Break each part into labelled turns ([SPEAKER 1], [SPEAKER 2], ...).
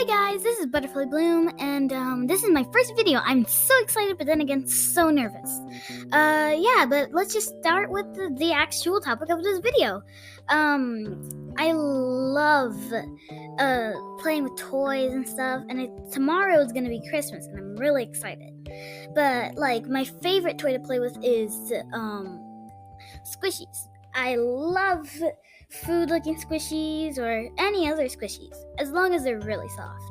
[SPEAKER 1] Hey guys, this is Butterfly Bloom, and this is my first video. I'm so excited, but then again, so nervous. But let's just start with the actual topic of this video. I love playing with toys and stuff, and tomorrow is gonna be Christmas, and I'm really excited. But my favorite toy to play with is squishies. I love food-looking squishies or any other squishies, as long as they're really soft.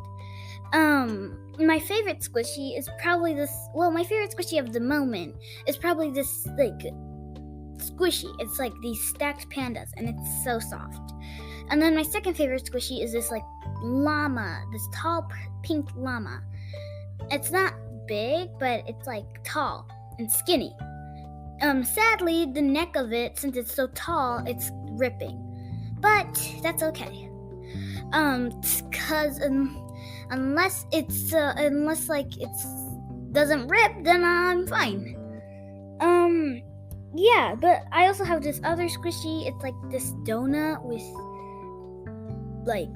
[SPEAKER 1] My favorite squishy is probably this. Well, my favorite squishy of the moment is probably this squishy. It's like these stacked pandas, and it's so soft. And then my second favorite squishy is this llama, this tall pink llama. It's not big, but it's tall and skinny. Sadly, the neck of it, since it's so tall, it's ripping. But that's okay. Cause unless it doesn't rip, then I'm fine. But I also have this other squishy. It's like this donut with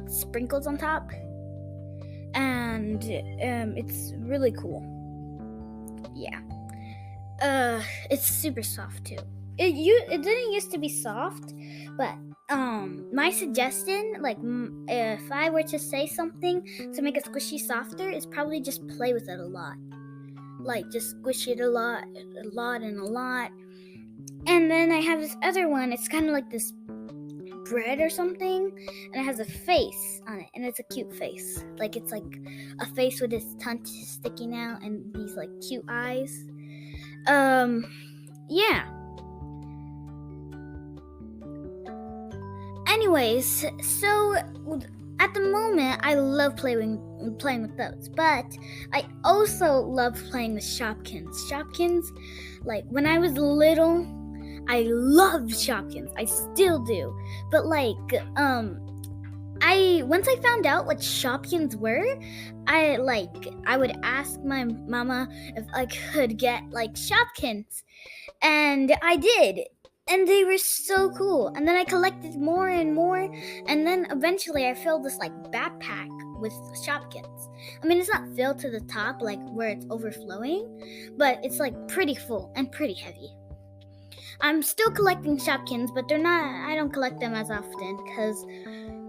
[SPEAKER 1] sprinkles on top, and it's really cool. Yeah. It's super soft too. It didn't used to be soft, but my suggestion, if I were to say something to make a squishy softer, is probably just play with it a lot. Just squish it a lot. And then I have this other one. It's kind of like this bread or something, and it has a face on it, and it's a cute face. It's like a face with its tongue sticking out and these cute eyes. Yeah. Anyways, so at the moment, I love playing with those, but I also love playing with Shopkins. Shopkins, when I was little, I loved Shopkins. I still do, but once I found out what Shopkins were, I would ask my mama if I could get Shopkins, and I did, and they were so cool. And then I collected more and more, and then eventually I filled this backpack with Shopkins. I mean, it's not filled to the top where it's overflowing, but it's pretty full and pretty heavy. I'm still collecting Shopkins, but I don't collect them as often because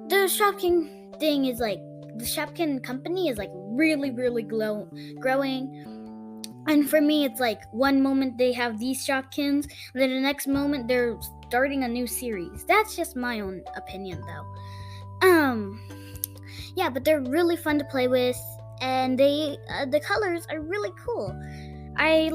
[SPEAKER 1] the Shopkin thing is the Shopkin company is really, really growing. And for me, it's one moment they have these Shopkins, and then the next moment they're starting a new series. That's just my own opinion, though. But they're really fun to play with, and the colors are really cool. I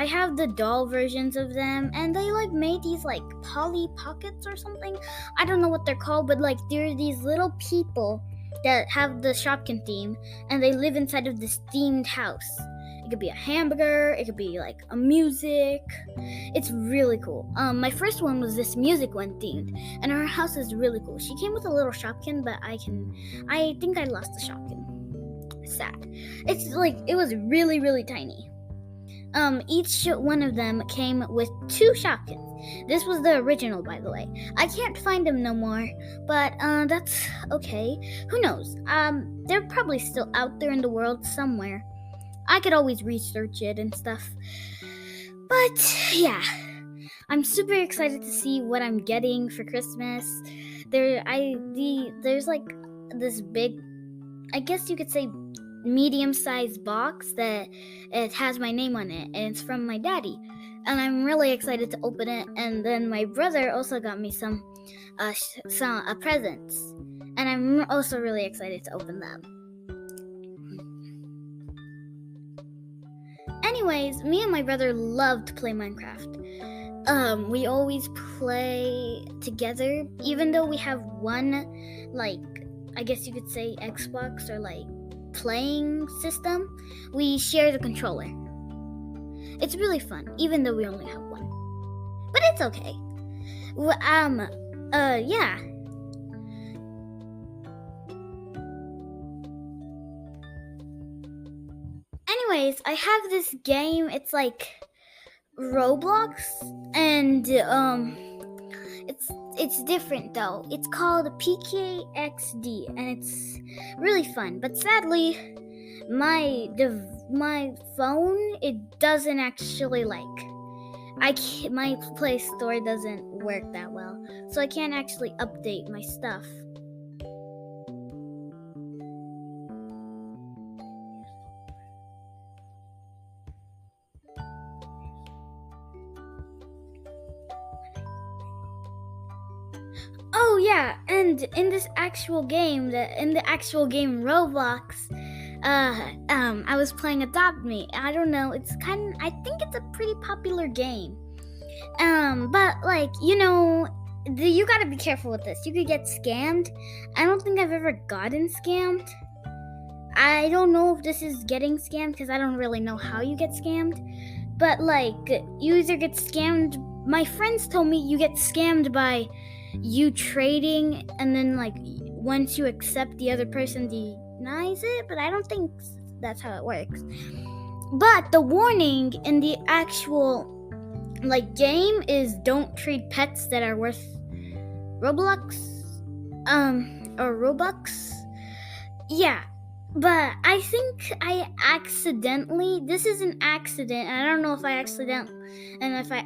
[SPEAKER 1] have the doll versions of them, and they made these Polly Pockets or something. I don't know what they're called, but they're these little people that have the Shopkin theme, and they live inside of this themed house. It could be a hamburger, it could be a music. It's really cool. My first one was this music one themed, and her house is really cool. She came with a little Shopkin, but I think I lost the Shopkin. Sad. It's it was really, really tiny. Each one of them came with 2 Shopkins. This was the original, by the way. I can't find them no more, but that's okay. Who knows? They're probably still out there in the world somewhere. I could always research it and stuff. But yeah, I'm super excited to see what I'm getting for Christmas. There's this big, I guess you could say, medium-sized box that it has my name on it, and it's from my daddy, and I'm really excited to open it. And then my brother also got me some presents, and I'm also really excited to open them. Anyways, me and my brother love to play Minecraft. We always play together, even though we have one I guess you could say Xbox or playing system. We share the controller. It's really fun, even though we only have one, but it's okay. Yeah. Anyways, I have this game. It's Roblox, and It's different though. It's called PKXD, and it's really fun. But sadly, my phone, it doesn't actually my Play Store doesn't work that well, so I can't actually update my stuff. Oh yeah, and in the actual game Roblox, I was playing Adopt Me. I don't know, I think it's a pretty popular game. But you gotta be careful with this. You could get scammed. I don't think I've ever gotten scammed. I don't know if this is getting scammed because I don't really know how you get scammed. But you either get scammed. My friends told me you get scammed by you trading, and then once you accept, the other person denies it. But I don't think that's how it works. But the warning in the actual game is don't trade pets that are worth Robux or Robux. Yeah, but I think this is an accident. I don't know if I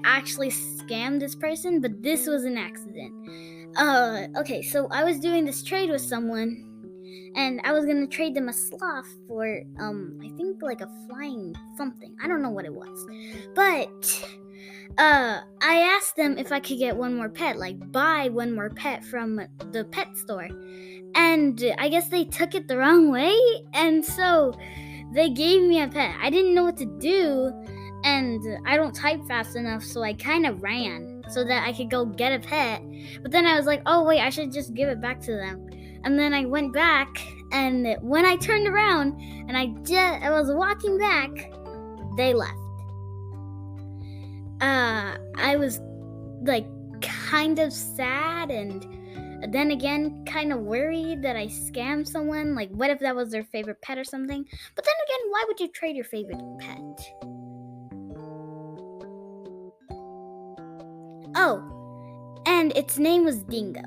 [SPEAKER 1] actually scammed this person, but this was an accident. Okay, so I was doing this trade with someone, and I was gonna trade them a sloth for I think a flying something. I don't know what it was, but I asked them if I could get one more pet, buy one more pet from the pet store. And I guess they took it the wrong way, and so they gave me a pet. I didn't know what to do, and I don't type fast enough, so I kind of ran so that I could go get a pet. But then I was like, oh wait, I should just give it back to them. And then I went back, and when I turned around and I was walking back, they left. I was kind of sad, and then again kind of worried that I scammed someone. What if that was their favorite pet or something? But then again, why would you trade your favorite pet? Oh, and its name was Dingo.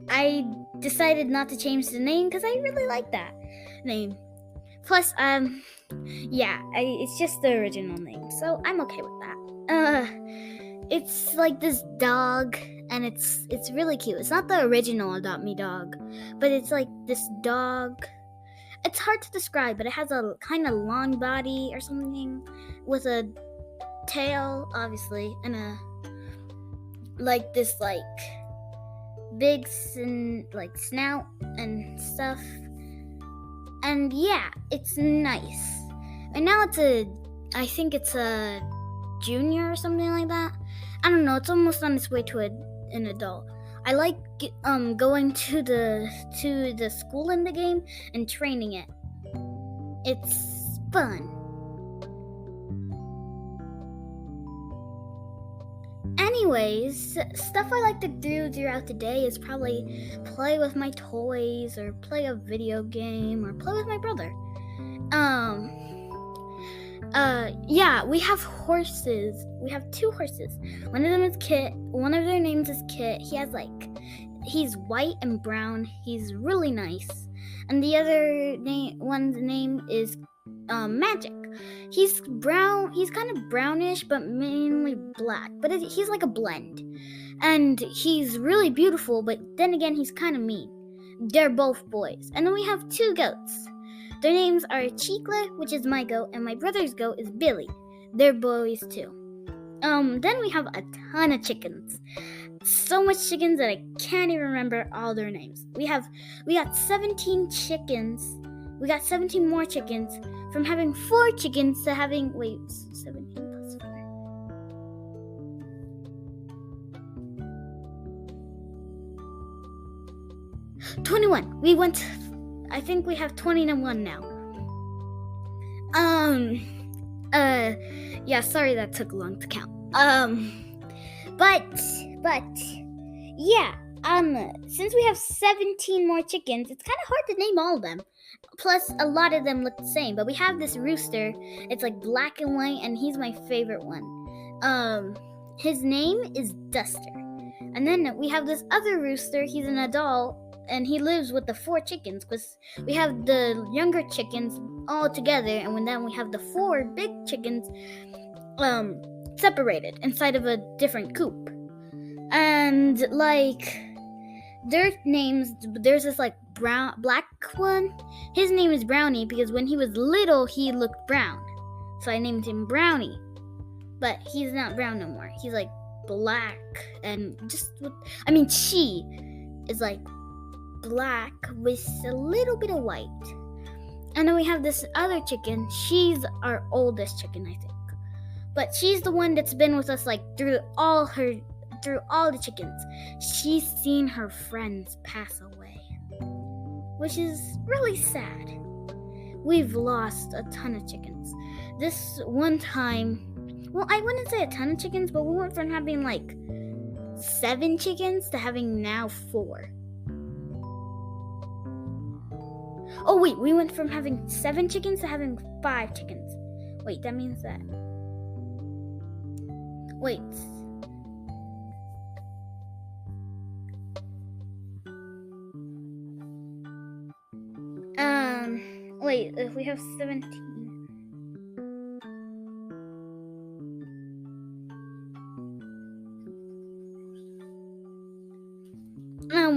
[SPEAKER 1] I decided not to change the name because I really like that name. Plus, it's just the original name, so I'm okay with that. It's this dog, and it's really cute. It's not the original Adopt Me dog, but it's this dog. It's hard to describe, but it has a kind of long body or something with a tail, obviously, and a this big snout and stuff. And yeah, it's nice. And now I think it's a junior or something like that. I don't know, it's almost on its way to an adult. I like going to the school in the game and training it. It's fun. Anyways, stuff I like to do throughout the day is probably play with my toys, or play a video game, or play with my brother. We have horses. We have 2 horses. One of them is Kit. One of their names is Kit. He's white and brown. He's really nice. And the other one's name is Magic. He's brown. He's kind of brownish, but mainly black. But he's like a blend. And he's really beautiful, but then again, he's kind of mean. They're both boys. And then we have 2 goats. Their names are Chicle, which is my goat, and my brother's goat is Billy. They're boys too. Then we have a ton of chickens. So much chickens that I can't even remember all their names. We got 17 chickens. We got 17 more chickens from having 4 chickens to having 17 plus 4. 21. I think we have 21 now. Yeah, sorry that took long to count. But yeah, since we have 17 more chickens, it's kind of hard to name all of them. Plus, a lot of them look the same, but we have this rooster. It's black and white, and he's my favorite one. His name is Duster. And then we have this other rooster. He's an adult, and he lives with the 4 chickens, because we have the younger chickens all together, and then we have the 4 big chickens separated inside of a different coop. And like their names, there's this like black one. His name is Brownie because when he was little he looked brown, so I named him Brownie. But he's not brown no more. He's like black, and she is like black with a little bit of white. And then we have this other chicken. She's our oldest chicken, I think, but she's the one that's been with us like through all the chickens. She's seen her friends pass away, which is really sad. We've lost a ton of chickens. This one time, well, I wouldn't say a ton of chickens, but we went from having like 7 chickens to having now 4. Oh wait, we went from having 7 chickens to having 5 chickens. Wait, that means that. Wait. Wait, if we have 17.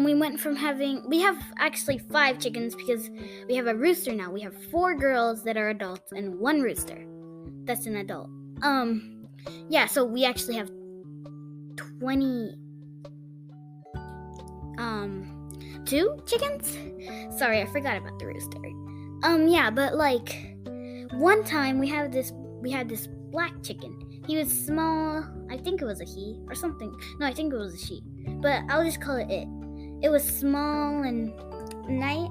[SPEAKER 1] We went from we have actually 5 chickens because we have a rooster now. We have 4 girls that are adults and 1 rooster that's an adult. Yeah, so we actually have 2 chickens. Sorry, I forgot about the rooster. Yeah, but like one time we had this black chicken. He was small. I think it was a he or something. No, I think it was a she. But I'll just call it it. It was small and nice,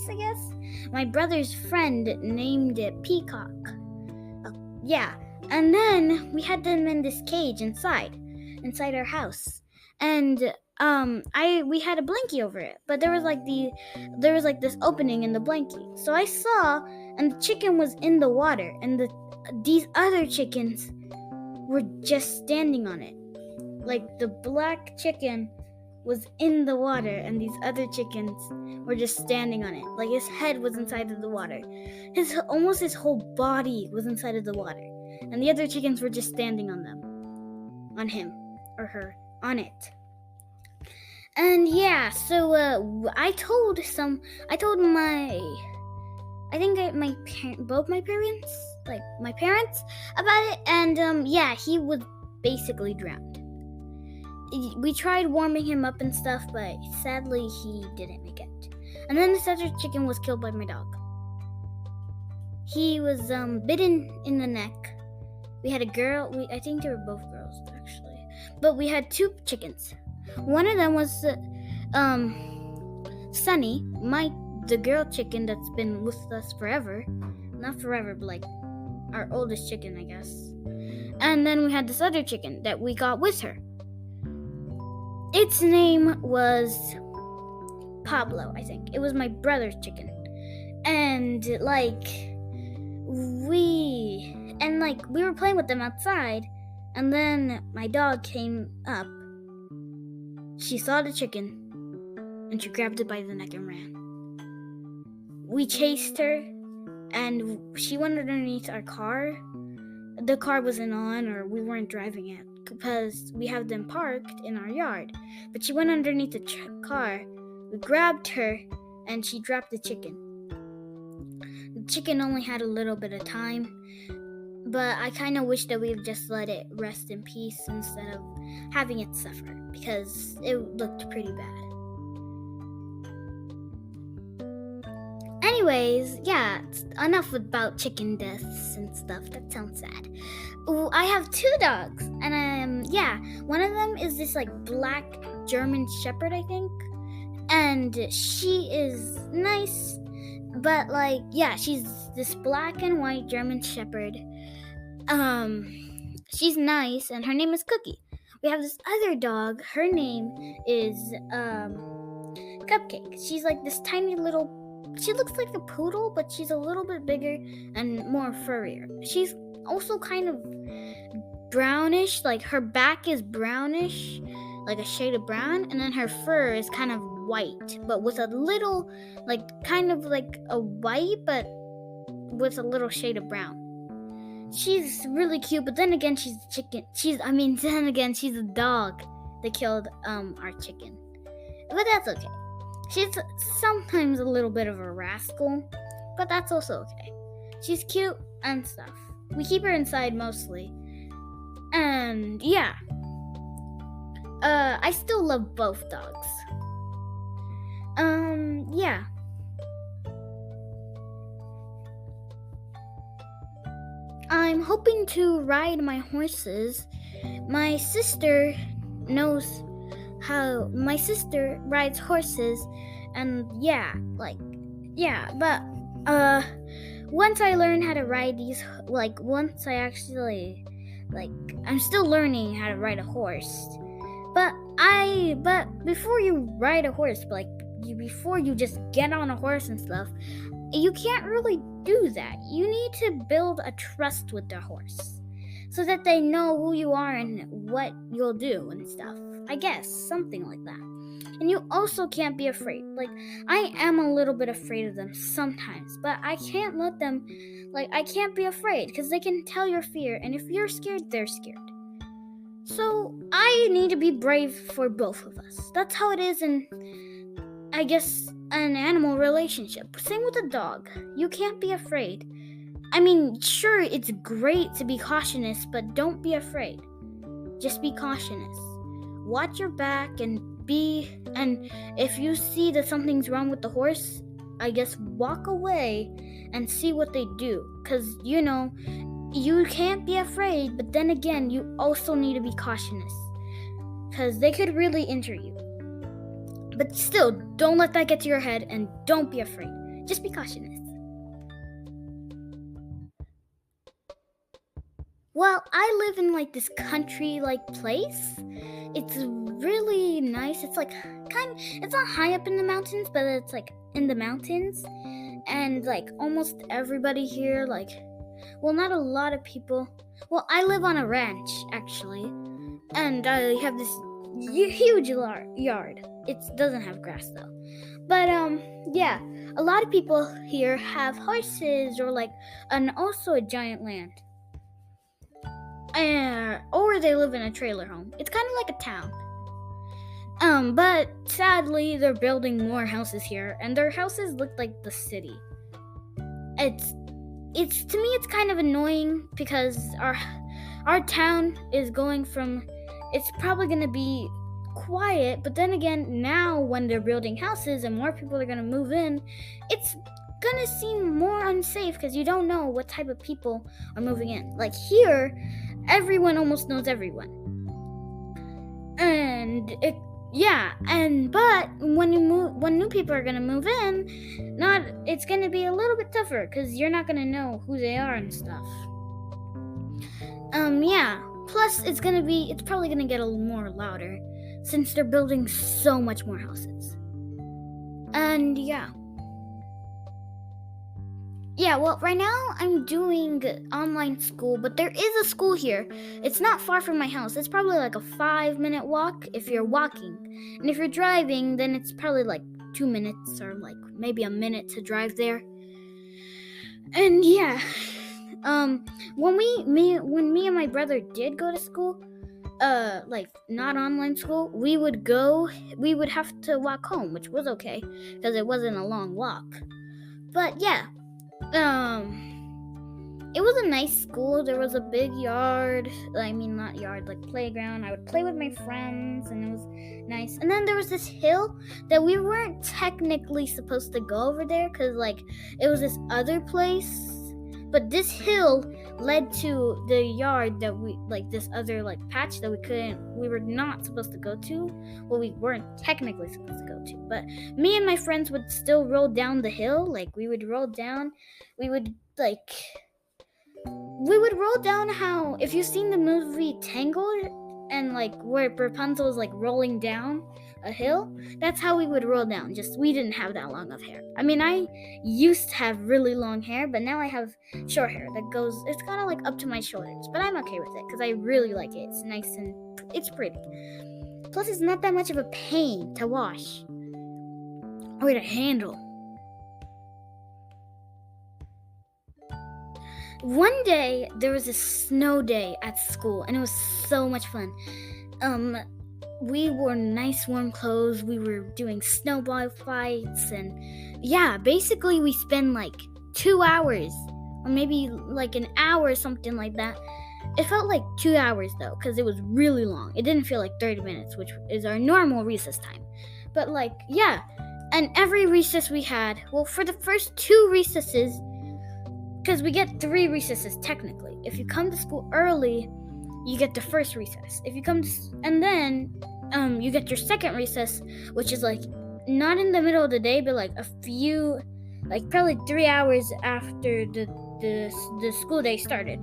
[SPEAKER 1] I guess. My brother's friend named it Peacock. Yeah, and then we had them in this cage inside our house, and we had a blankie over it, but there was like this opening in the blankie. So I saw, and the chicken was in the water, and these other chickens were just standing on it. Like the black chicken was in the water, and these other chickens were just standing on it. Like his head was inside of the water. Almost his whole body was inside of the water. And the other chickens were just standing on them. On him or her. On it. And yeah, so I told both my parents about it, and yeah, he was basically drowned. We tried warming him up and stuff, but sadly he didn't make it. And then this other chicken was killed by my dog. He was bitten in the neck. We had a girl. I think they were both girls actually, but we had 2 chickens. One of them was Sunny, the girl chicken that's been with us forever. Not forever, but like our oldest chicken, I guess. And then we had this other chicken that we got with her. Its name was Pablo, I think. It was my brother's chicken. And we were playing with them outside, and then my dog came up. She saw the chicken, and she grabbed it by the neck and ran. We chased her, and she went underneath our car. The car wasn't on, or we weren't driving it, because we have them parked in our yard. But she went underneath the car. We grabbed her, and she dropped the chicken. The chicken only had a little bit of time, but I kind of wish that we had just let it rest in peace instead of having it suffer, because it looked pretty bad. Anyways, yeah, enough about chicken deaths and stuff. That sounds sad. Ooh, I have 2 dogs, and yeah, one of them is this like black German Shepherd, I think, and she is nice, but like, yeah, she's this black and white German Shepherd. She's nice, and her name is Cookie. We have this other dog. Her name is Cupcake. She's like this tiny little. She looks like a poodle, but she's a little bit bigger and more furrier. She's also kind of brownish, like her back is brownish, like a shade of brown, and then her fur is kind of white, but with a little, like, kind of like a white, but with a little shade of brown. She's really cute, but then again, she's a chicken. Then again, she's a dog that killed our chicken. But that's okay. She's sometimes a little bit of a rascal, but that's also okay. She's cute and stuff. We keep her inside mostly. And yeah. I still love both dogs. Yeah. I'm hoping to ride my horses. My sister rides horses, and but once I learn how to ride these, I'm still learning how to ride a horse. But before you ride a horse, before you just get on a horse and stuff, you can't really do that. You need to build a trust with the horse so that they know who you are and what you'll do and stuff. I guess, something like that. And you also can't be afraid. I am a little bit afraid of them sometimes, but I can't let them, I can't be afraid because they can tell your fear, and if you're scared, they're scared. So I need to be brave for both of us. That's how it is in, I guess, an animal relationship. Same with a dog. You can't be afraid. Sure, it's great to be cautious, but don't be afraid. Just be cautious. Watch your back and if you see that something's wrong with the horse, I guess walk away and see what they do. Because, you can't be afraid, but then again, you also need to be cautious. Because they could really injure you. But still, don't let that get to your head, and don't be afraid. Just be cautious. Well, I live in this country place. It's really nice. It's it's not high up in the mountains, but it's in the mountains. And almost everybody here, not a lot of people. Well, I live on a ranch actually, and I have this huge yard. It doesn't have grass though. But yeah, a lot of people here have horses and also a giant land. Or they live in a trailer home. It's kind of like a town. But sadly, they're building more houses here, and their houses look like the city. It's to me, it's kind of annoying because our town is going from, it's probably gonna be quiet, but then again, now when they're building houses and more people are gonna move in, it's gonna seem more unsafe because you don't know what type of people are moving in. Here, everyone almost knows everyone, but when new people are gonna move in, it's gonna be a little bit tougher because you're not gonna know who they are and stuff. Plus it's probably gonna get a little more louder since they're building so much more houses. And well, right now I'm doing online school, but there is a school here. It's not far from my house. It's probably a 5-minute walk if you're walking. And if you're driving, then it's probably 2 minutes or maybe a minute to drive there. And when me and my brother did go to school, not online school, we would have to walk home, which was okay because it wasn't a long walk. But it was a nice school. There was a big yard. Not yard, playground. I would play with my friends, and it was nice. And then there was this hill that we weren't technically supposed to go over there because, it was this other place. But this hill led to the yard that we, this other, patch that we were not supposed to go to. Well, we weren't technically supposed to go to. But me and my friends would still roll down the hill. We would roll down. We would roll down how, if you've seen the movie Tangled, and where Rapunzel was rolling down a hill, that's how we would roll down. Just we didn't have that long of hair. I used to have really long hair, but now I have short hair that goes, it's kind of up to my shoulders, but I'm okay with it because I really like it. It's nice and it's pretty. Plus, it's not that much of a pain to wash or to handle. One day, there was a snow day at school, and it was so much fun. We wore nice warm clothes, we were doing snowball fights, and yeah, basically we spent like 2 hours, or maybe like an hour or something like that. It felt like 2 hours though, because it was really long. It didn't feel like 30 minutes, which is our normal recess time. But like, yeah, and every recess we had, well, for the first 2 recesses, because we get 3 recesses technically. If you come to school early, you get the first recess. If you come to, and then you get your second recess, which is like not in the middle of the day, but like a few, like probably 3 hours after the school day started.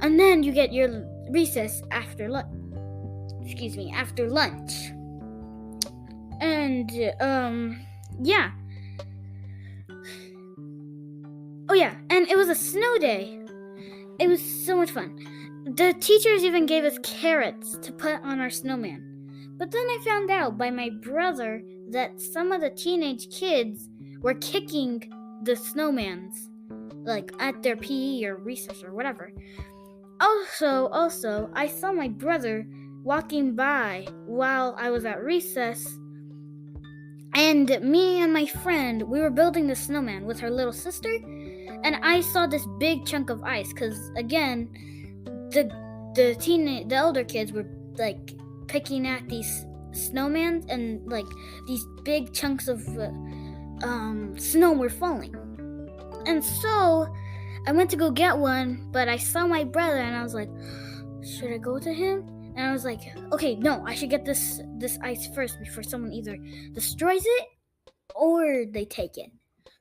[SPEAKER 1] And then you get your recess after lunch. After lunch. And yeah. Oh yeah, and it was a snow day. It was so much fun. The teachers even gave us carrots to put on our snowman. But then I found out by my brother that some of the teenage kids were kicking the snowmans, like at their PE or recess or whatever. Also, I saw my brother walking by while I was at recess, and me and my friend, we were building the snowman with her little sister, and I saw this big chunk of ice, because again, the elder kids were like picking at these snowmen, and like these big chunks of snow were falling. And so I went to go get one, but I saw my brother and I was like, should I go to him? And I was like, okay, no, I should get this ice first before someone either destroys it or they take it.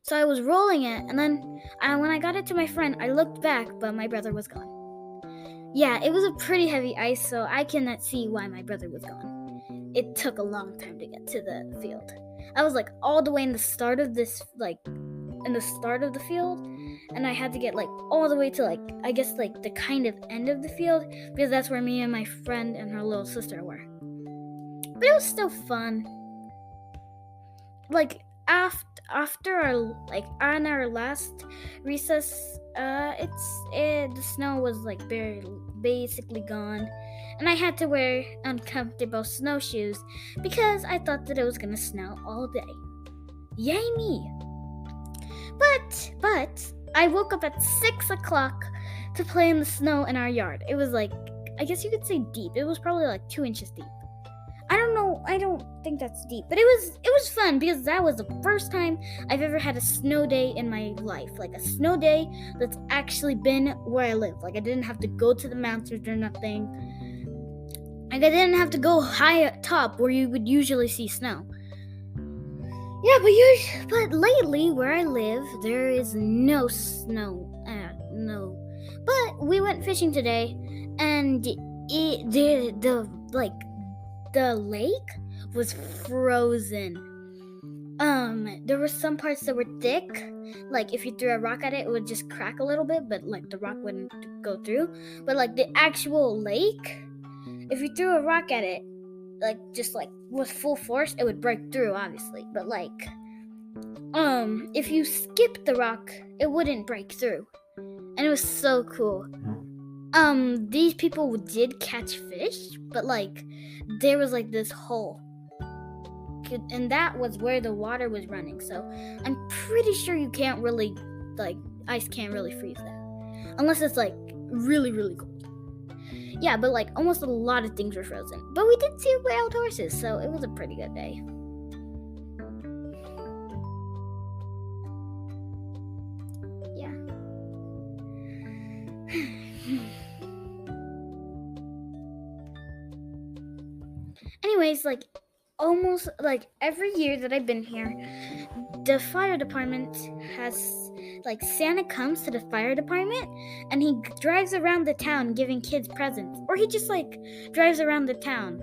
[SPEAKER 1] So I was rolling it, and then when I got it to my friend, I looked back, but my brother was gone. Yeah, it was a pretty heavy ice, so I cannot see why my brother was gone. It took a long time to get to the field. I was like all the way in the start of this, like in the start of the field, and I had to get like all the way to like, I guess like the kind of end of the field, because that's where me and my friend and her little sister were. But it was still fun. Like after our, like on our last recess, the snow was like basically gone, and I had to wear uncomfortable snowshoes because I thought that it was gonna snow all day. Yay me! But I woke up at 6 o'clock to play in the snow in our yard. It was like, I guess you could say deep. It was probably like 2 inches deep. I don't know. I don't think that's deep, but it was fun because that was the first time I've ever had a snow day in my life. Like a snow day that's actually been where I live. Like I didn't have to go to the mountains or nothing. Like I didn't have to go high up top where you would usually see snow. Yeah, but lately where I live, there is no snow. No. But we went fishing today, and the lake was frozen. There were some parts that were thick. Like if you threw a rock at it, it would just crack a little bit, but like the rock wouldn't go through. But like the actual lake, if you threw a rock at it, like just like with full force, it would break through, obviously. But like, if you skipped the rock, it wouldn't break through, and it was so cool. These people did catch fish, but like there was like this hole, and that was where the water was running. So I'm pretty sure you can't really, like, ice can't really freeze that unless it's like really, really cold. Yeah, but like almost a lot of things were frozen. But we did see wild horses, so it was a pretty good day. Yeah. Anyways, like almost like every year that I've been here, the fire department has, like, Santa comes to the fire department and he drives around the town giving kids presents, or he just like drives around the town.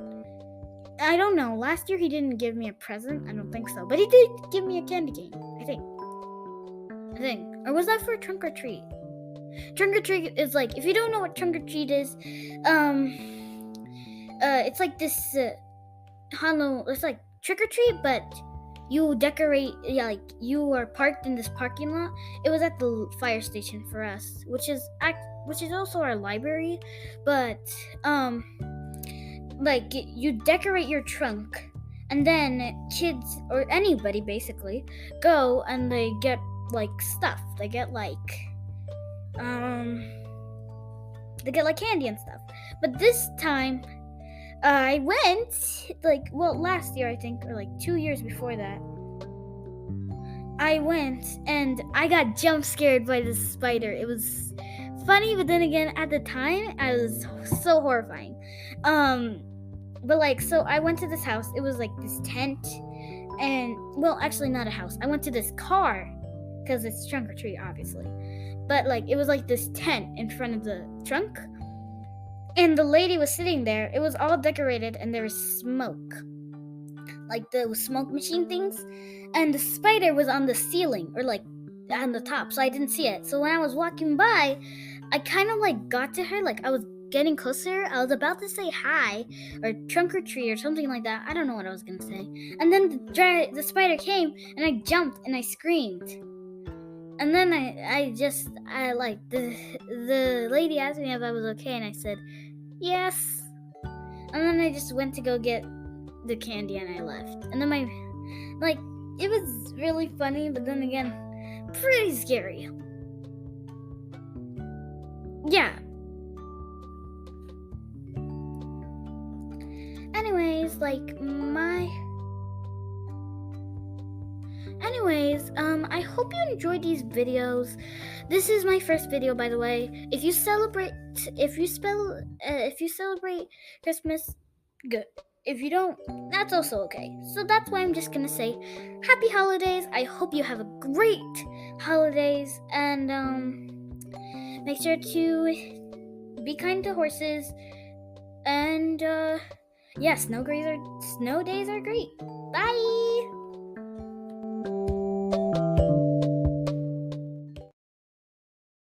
[SPEAKER 1] I don't know, last year he didn't give me a present, I don't think so, but he did give me a candy cane, I think, or was that for a trunk or treat? Trunk or treat is like, if you don't know what trunk or treat is, it's like this Halloween. It's like trick or treat, but you decorate. Yeah, like you are parked in this parking lot. It was at the fire station for us, which is also our library, but like you decorate your trunk, and then kids or anybody basically go and they get like stuff. Um they get like candy and stuff. But this time I went last year I think, or like 2 years before that. I went and I got jump scared by this spider. It was funny, but then again, at the time, I was so horrifying. But like, so I went to this house. It was like this tent, and well, actually, not a house. I went to this car because it's trunk or treat, obviously. But like, it was like this tent in front of the trunk, and the lady was sitting there. It was all decorated, and there was smoke, like the smoke machine things, and the spider was on the ceiling or like on the top, so I didn't see it. So when I was walking by, I kind of like got to her, like I was getting closer. I was about to say hi or trunk or treat or something like that. I don't know what I was gonna say. And then the spider came, and I jumped and I screamed. And then I like the lady asked me if I was okay, and I said yes. And then I just went to go get the candy and I left. And then it was really funny, but then again, pretty scary. Yeah. Anyways, I hope you enjoyed these videos. This is my first video, by the way. If you celebrate Christmas, good. If you don't, that's also okay. So that's why I'm just gonna say happy holidays. I hope you have a great holidays, and make sure to be kind to horses. And yeah, snow days are great. Bye.